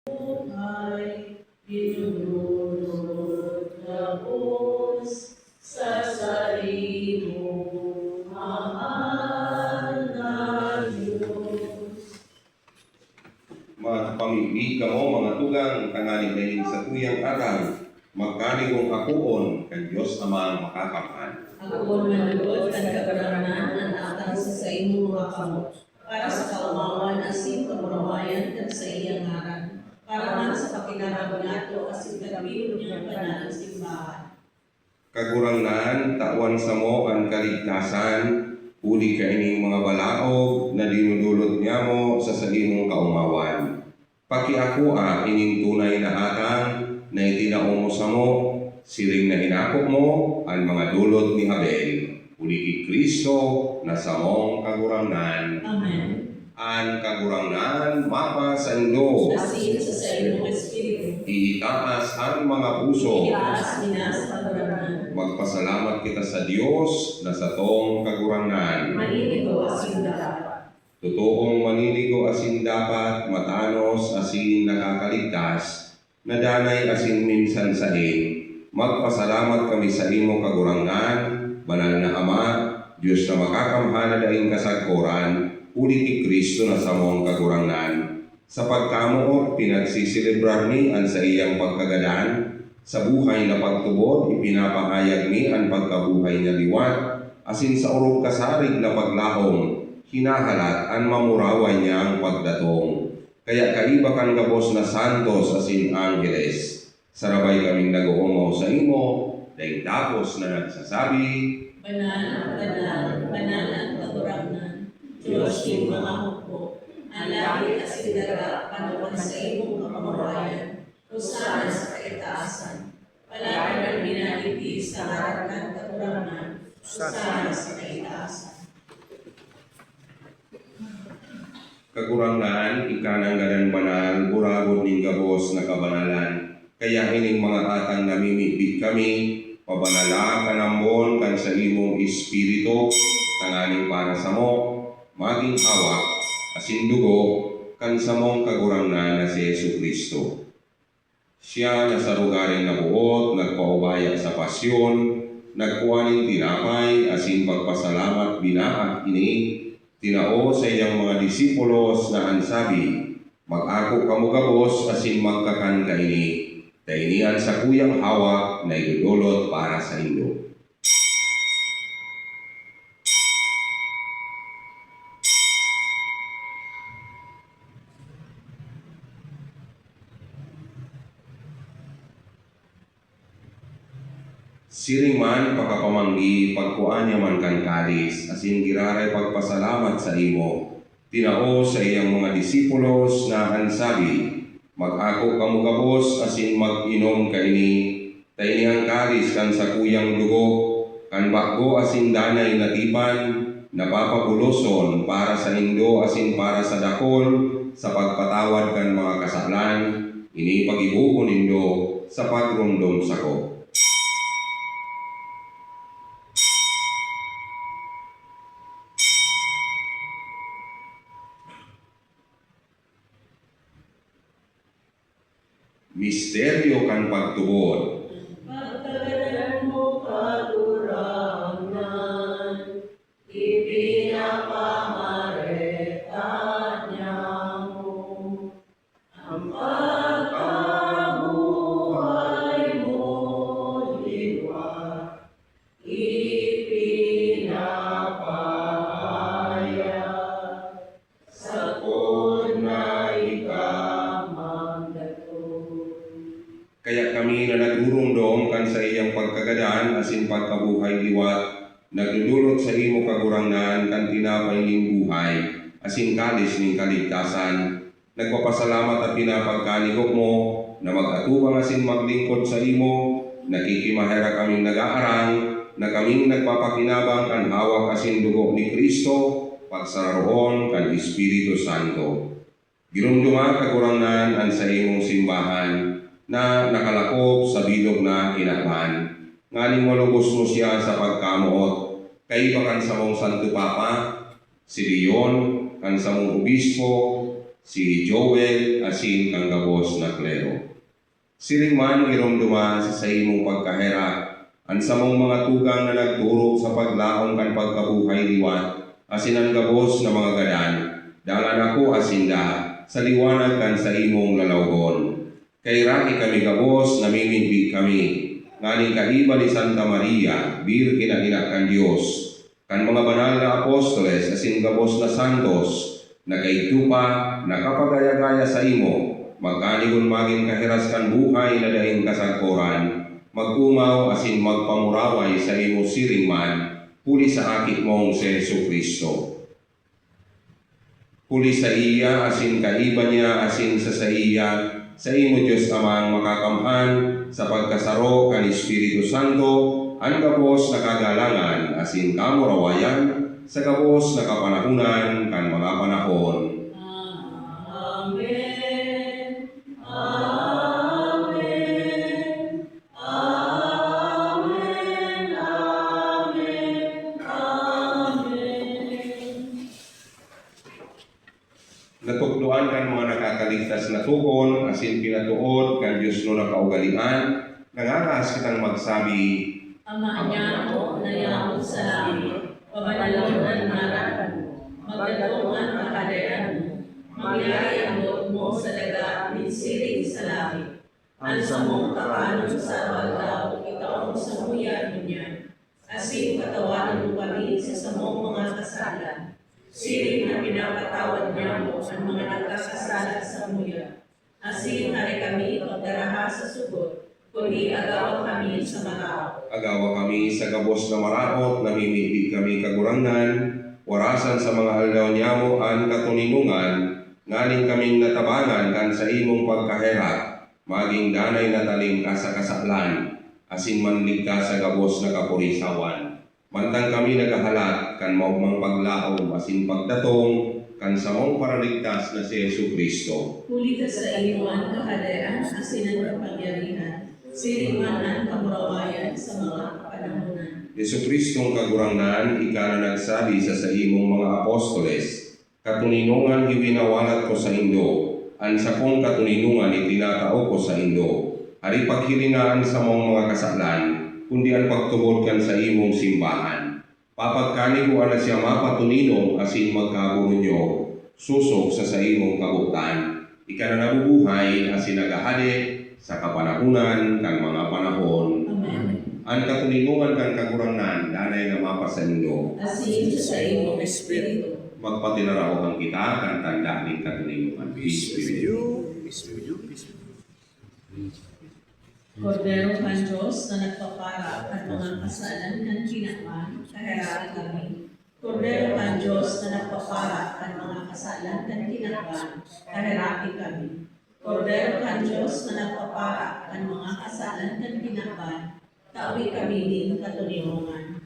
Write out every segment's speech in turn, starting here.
ay dinudulot labos sa salimong mahal na Diyos. Mga pamibig mo, mga tugang, kanganing kainin sa tuyang araw, magkanigong akuon, kang Diyos Amang makakapan. Ako manalod ang kagaranan ng atang sa imong mga kamot, para sa kaumawan asin kamurawayan at sa iyang ngaran, para man sa pakinabang nato asin kagbilog niyang banal ang simbahan. Kagurangnan, tawan sa mo ang kaligtasan, uli ka ining mga balaog na dinudulot niya mo sa imong kaumawan. Pakiako ining tunay na atang na itinao mo sa mo, siring na hinako mo ang mga dulot ni Abel. Uli ki Kristo na sa mong kagurangnan. Amen. Ang kagurangnan mapa sa Indo. Asin sa imong espiritu, Iitaas ang mga puso. itaas minas kagaranan, Magpasalamat kita sa Diyos na sa tong kagurangnan. maninigo asin dapat. Totoong maniligo asin dapat, matanos asin nakakaligtas, nadanay asin minsan sain. Magpasalamat kami sa imo kagurangnan, banal na Ama, Diyos na makakamhana daing kasagkoran, uli ti Kristo na sa mong kagurangnan. Sa pagkamuot, pinagsisilibrar ni ang sa iyang pagkagadan, sa buhay na pagtubod, ipinapahayag ni ang pagkabuhay na liwat, asin sa urog kasarig na paglahong, hinahalat ang mamuraway niya ang pagdatong. Kaya kaiba kang gabos na santos asin angeles, sarabay kaming nag-uumaw sa imo, dahil tapos na nagsasabi, Banal, banal, banal ang kagurangnan, Diyos yung mga hukbo, ang langit at sindara, panawan sa imong kamurayan, kusana sa kaitaasan, palagi ang binalitis sa harap ng kagurangnan, kusana sa kaitaasan. kagurangnan, ikananggalan banal, buragod ning gabos na kabanalan. Kaya ining mga atang namimipit kami, pabanala kanambon kan sa imong espiritu, tanganing para sa mo, maging hawak, asin dugo, kan sa mong kagurangnan na si Yesu Kristo. Siya na sa lugaring nabuot, nagpaubaya sa pasyon, nagkuhaning tinapay, asin pagpasalamat binaak ini, tinao sa iyang mga disipulos na ansabi, mag-ako kamugabos asin magkakan kaini, tainian sa kuyang hawak na idudulot para sa Indo. Siring man pakapamanggi, pagkuan niya man kan kadis, asin giraray pagpasalamat sa imo. Tinao sa iyang mga disipulos na ansabi, mag-ako kamugabos asin mag-inom kaini, taini ang kadis kan sa kuyang dugo, kan bakgo asin danay natipan, napapabuloson para sa Indo asin para sa dakol, sa pagpatawad kan mga kasalan, ini pag-ibuko nindo sa pagrumdom sako. Misteryo kan pagtubod. Pagkagalan mo kagurangnan, ipinapamareta niya mo. Ang pagkabuhay mo liwat, ipinapahayag, sakot na ikamang dato. Kaya kami na nagdurumdom kan sa iyang pagkagadan asin pagkabuhay liwat, nagdudulot sa imo kagurangnan kan tinapay ning buhay, asin kalis ning kaligtasan. Nagpapasalamat at pinapagkanigok mo na mag-atubang asin maglingkod sa imo, nakikimahera kaming nag-aarang, na kaming nagpapakinabang kan hawak asin dugo ni Kristo, pagsararoon kan Espiritu Santo. Girumduma kagurangnan an sa imong simbahan, na nakalakop sa bilog na kinakman. Nganing malubos mo siya sa pagkamuot, kay bakan sa mong Santo Papa, si Leon, kan sa mong obispo, si Joel asin kang gabos na klero. Siring man irumduma sa imong pagkahera, ang samong mga tugang na nagturo sa paglaom kan pagkabuhay liwat, asin ang gabos na mga gadan, dangan ako asinda, sa liwanag kan sa imong lalawgon. Kay rahi kami gabos, namimigbi kami, nganing kaiba ni Santa Maria, bir kinaina kan Diyos, kan mga banal na apostoles, asin gabos na santos, nagaitupa, nakapagaya-gaya sa imo, magkanigon maging kahiras kan buhay na daing kasagkoran, magumaw asin magpamuraway sa imo siring man, huli sa akit mong si Jesucristo. Huli sa iya, asin kaiba niya, asin sa iya, sa imo Diyos amang makakamhan, sa pagkasaro kan Espiritu Santo, ang gabos na kagalangan, asin kamurawayan, sa gabos na kapanahunan kan mga panahon. Amen. Amen. Amen. Amen. Amen. Natukduan kan mga nakakaligtas na tukon, asin pinatuod kan Diyos no nakaugalian, nangakas kitang magsabi, Ama niya ako na yaon sa langit, pabanalon ang ngaran mo, magdatungan ang kadayan mo, mangyari ang loob mo sa daga, minsiring sa langit. Ang samong kapanon sa aldaw, itaon sa muyan niya, asin katawanan mo kami sa samong mga kasalan. Siring na pinapatawad niya mo ang mga nagkakasala sa muya. Asin hari kami pagdaraha sa sugot, kundi agawa kami sa matao. agawa kami sa gabos na maraot, namimibig kami kagurangan, warasan sa mga aldaw niyamo ang katuninungan, ngaling kaming natabangan kan sa imong pagkahera, maging danay na taling ka sa kasaklan, asin manlig ka sa gabos na kapurisawan. Mantang kami nagahalat kan maugmang paglaom, asin pagdatong, kan samong paraligtas na si Jesucristo. Huli ka sa iyong kahalayan, asin ang kapangyarihan, siringanan kamurawayan sa mga kapanahonan. Jesucristong kagurangan, ika na nagsabi sa imong mga apostoles, katuninungan iwinawalat ko sa Indo, ang sakong katuninungan itinatao ko sa Indo. Hari paghiringaan sa mong mga kasaklan, kundi ang pagtubod kan sa imong simbahan. Papagkani ko na siya mapatuninong asin magkabuno nyo, susok sa imong kabutan. Ika na nabubuhay asin nagahali sa kapanahunan ng mga panahon. Amen. Ang katuninungan kang kagurangan, danay nga mapasa inyo, Asin sa iyong espiritu. magpatinaraohan kita kan tanda ng katuninungan. Peace be with you. Kordero kan Diyos na nagpapara at mga kasalan ng kinaman, kaheraan kami. Kordero kan Diyos na nagpapara at mga kasalan ng kinaman, kaheraan kami. Kordero kan Diyos na nagpapara at mga kasalan ng kinaman, tawi kami din katuninungan.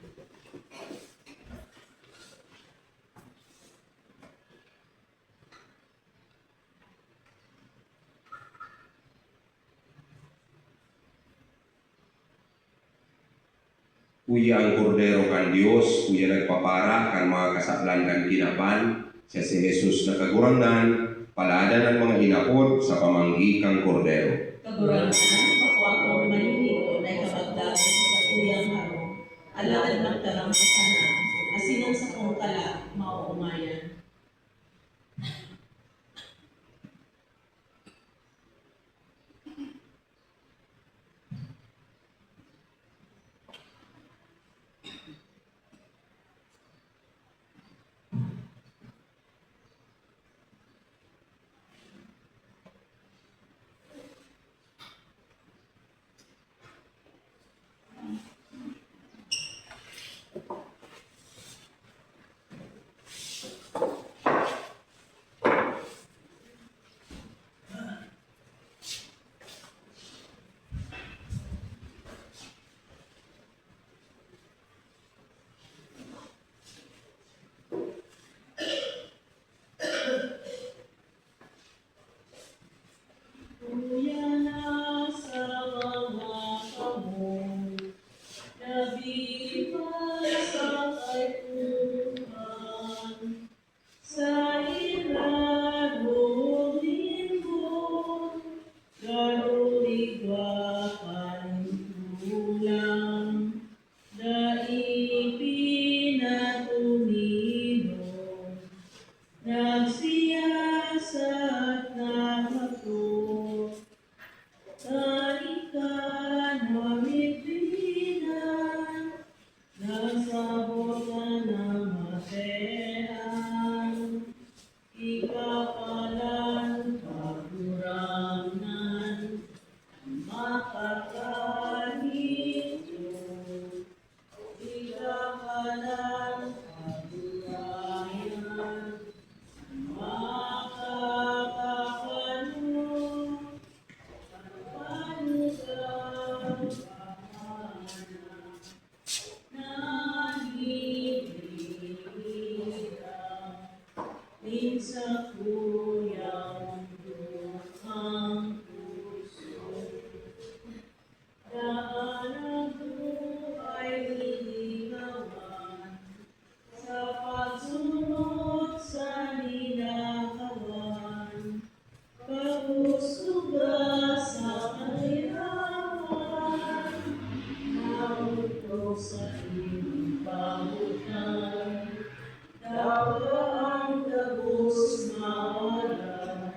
Kuya ang kordero kan Diyos, kuya nagpapara kan mga kasaklan kan kinapan, siya si Jesus na kagurangan, palada ng mga inapod sa pamanggi kang kordero. Kagurangan, kapwa ko maninigo na ikabagdagan sa sakuyang haro, alagad magtarang sana, asinan sa kong kala, mauumayan. Paglusuga sa kahirapan, nauto sa iyong pamutan. Dawa ang labos mawala,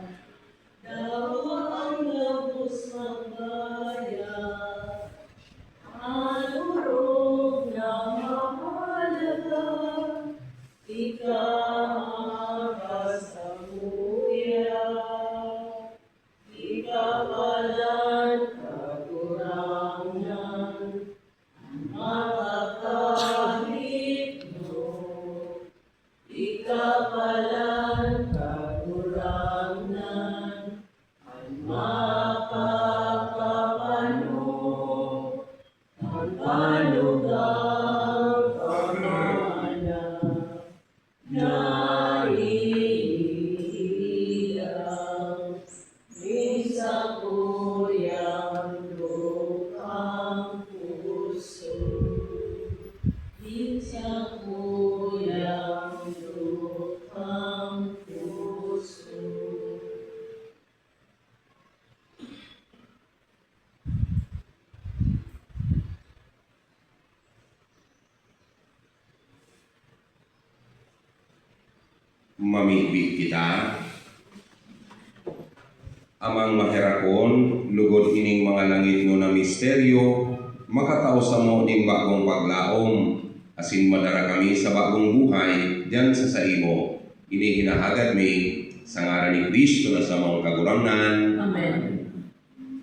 dawa ang labos magbaya. Anurog na mahalaga, ikasabuya. Ikapalan katurangan, makakahit mo. Ikapalan katurangan, makakapano. Ang panugang pamana, naiilang, minsan kuyang lukang puso. Minsan kuyang lukang puso. Mamibig kita, amang mahirakon, lugod ining mga langit no na misteryo, makatao sa mo ning bagong paglaom, asin madara kami sa bagong buhay, diyan sa saimo, ini hinahagad mi, sa ngaran ni Kristo na sa mga kagurangan, Amen.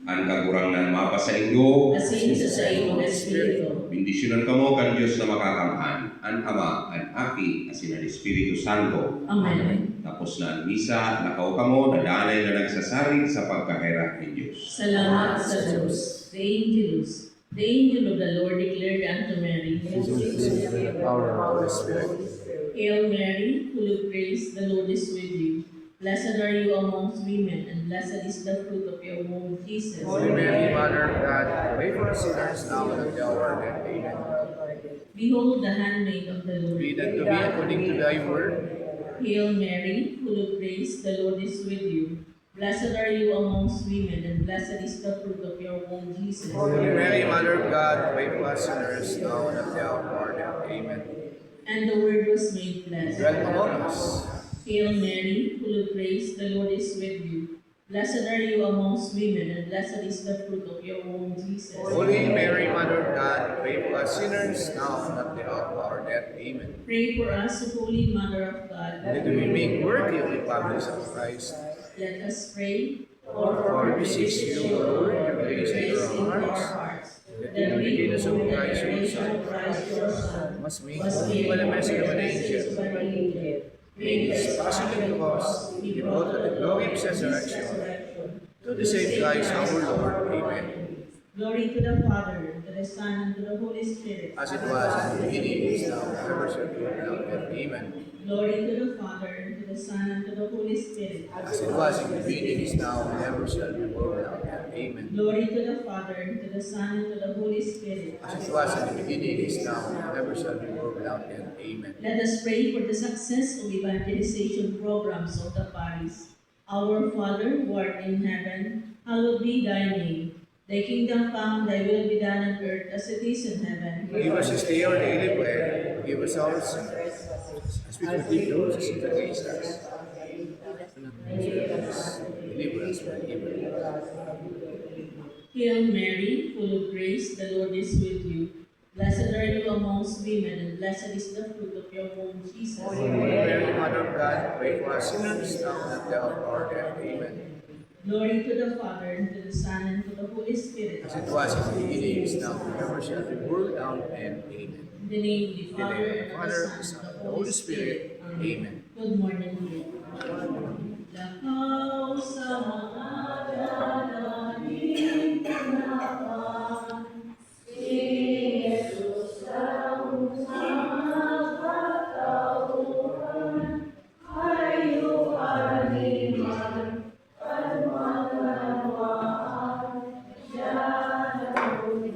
ang kagurangan mapa sa inyo, Asin sa imong Espiritu. bendisyonan kamo kan Dios na makakamhan, ang Ama, ang Aki, asin ang Espiritu Santo. Amen. Tapos na ang misa, nakaw kamo, nadanay na nagsasarig sa pagkahirap ni Diyos. Salamat sa Diyos. The Angelus. The angel of the Lord declared unto Mary, Power of the Holy Spirit. Hail Mary, full of grace, the Lord is with you. Blessed are you amongst women, and blessed is the fruit of your womb, Jesus. Holy Mary, Mother of God, pray for us sinners now and at the hour of our death. Amen. Behold the handmaid of the Lord. Be that to be according to thy word. Hail Mary, full of grace, the Lord is with you. Blessed are you amongst women, and blessed is the fruit of your womb, Jesus. Holy Mary, Mother of God, pray for us sinners now and at the hour of our death. Amen. And the Word was made flesh. Dwell among us. Hail Mary, full of grace, the Lord is with you. Blessed are you amongst women, and blessed is the fruit of your womb, Jesus. Holy Mary, Mother of God, pray for us sinners now and at the hour of our death. Amen. Pray for us, O Holy Mother of God. That we may make worthy of the promise of Christ. Let us pray. For we beseech you, O Lord, your grace in our hearts, that we may gain us of Christ your Son, must make holy by the message of an angel. May his passion and cross be brought to the glory of his resurrection, to the same Christ our Lord. Amen. Glory to the Father, and to the Son, and to the Holy Spirit. As it was in the beginning, is now, and ever shall be, world without end. Amen. Glory to the Father, and to the Son, and to the Holy Spirit. As it was in the beginning, is now, and ever shall be, world without end. Amen. Glory to the Father, and to the Son, and to the Holy Spirit. As it was in the beginning, is now, and ever shall be, world without end. Amen. Let us pray for the success of evangelization programs of the parish. Our Father, who art in heaven, hallowed be thy name. Thy kingdom come, thy will be done on earth as it is in heaven. Give us this day our daily bread. Forgive us our sins, as we forgive those who sin against us. Deliver us from evil. Hail Mary, full of grace, the Lord is with you. Blessed are you amongst women, and blessed is the fruit of your womb, Jesus. Holy Mary, Mother of God, pray for us sinners now and at the hour of our death. Amen. Glory to the Father, and to the Son, and to the Holy Spirit. As it was in the beginning, is now, and ever shall be, world without end. Amen. In the name of the In the Father, name of the and Father, of the Son, and of the Holy Spirit. Amen. Good morning, Lord. Lakaw sa mga dalahin kanapan, si Jesus ang mga katauhan, ayo aliman, at maganawaan, siya na kung